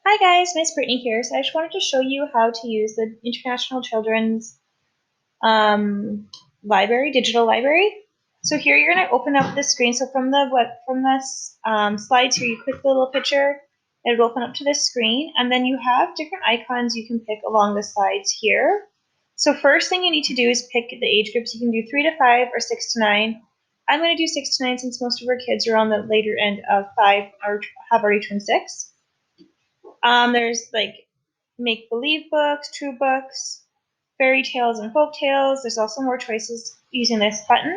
Hi guys, Miss Brittany here. So I just wanted to show you how to use the International Children's Library, digital library. So here you're going to open up the screen. So from the slides here, you click the little picture, it'll open up to this screen, and then you have different icons you can pick along the sides here. So first thing you need to do is pick the age groups. You can do 3 to 5 or 6 to 9. I'm going to do 6 to 9 since most of our kids are on the later end of 5 or have already turned 6. There's like make-believe books, true books, fairy tales and folk tales. There's also more choices using this button.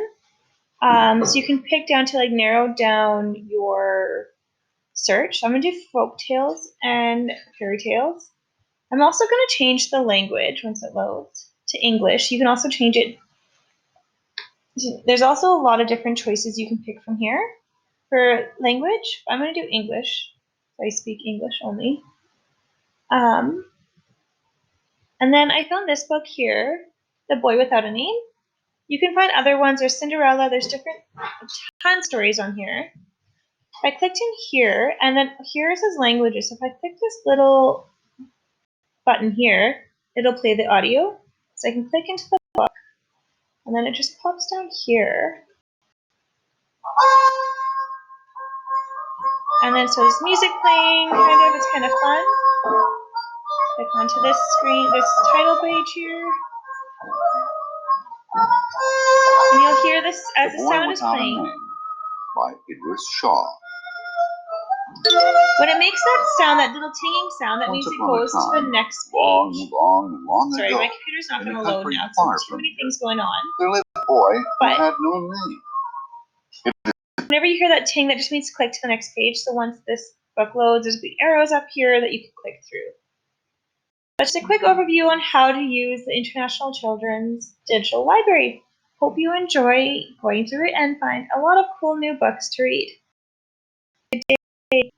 So you can pick down to like narrow down your search. I'm gonna do folk tales and fairy tales. I'm also gonna change the language once it loads to English. You can also change it. There's also a lot of different choices you can pick from here. For language, I'm gonna do English. So I speak English only. And then I found this book here, The Boy Without a Name. You can find other ones. There's Cinderella. There's different ton stories on here. I clicked in here, and then here it says languages. So if I click this little button here, it'll play the audio. So I can click into the book, and then it just pops down here. And then so there's music playing, kind of. It's kind of fun. Click onto this screen, this title page here. And you'll hear this as the sound is playing. By Idris Shaw. When it makes that sound, that little tinging sound, that means it goes to the next page. Long Sorry, ago, my computer's not going to load now. So too many things going on. There lived a boy who had no name. Whenever you hear that ting, that just means click to the next page. So once this book loads, there's big arrows up here that you can click through. But just a quick overview on how to use the International Children's Digital Library. Hope you enjoy going through it and find a lot of cool new books to read. Good day.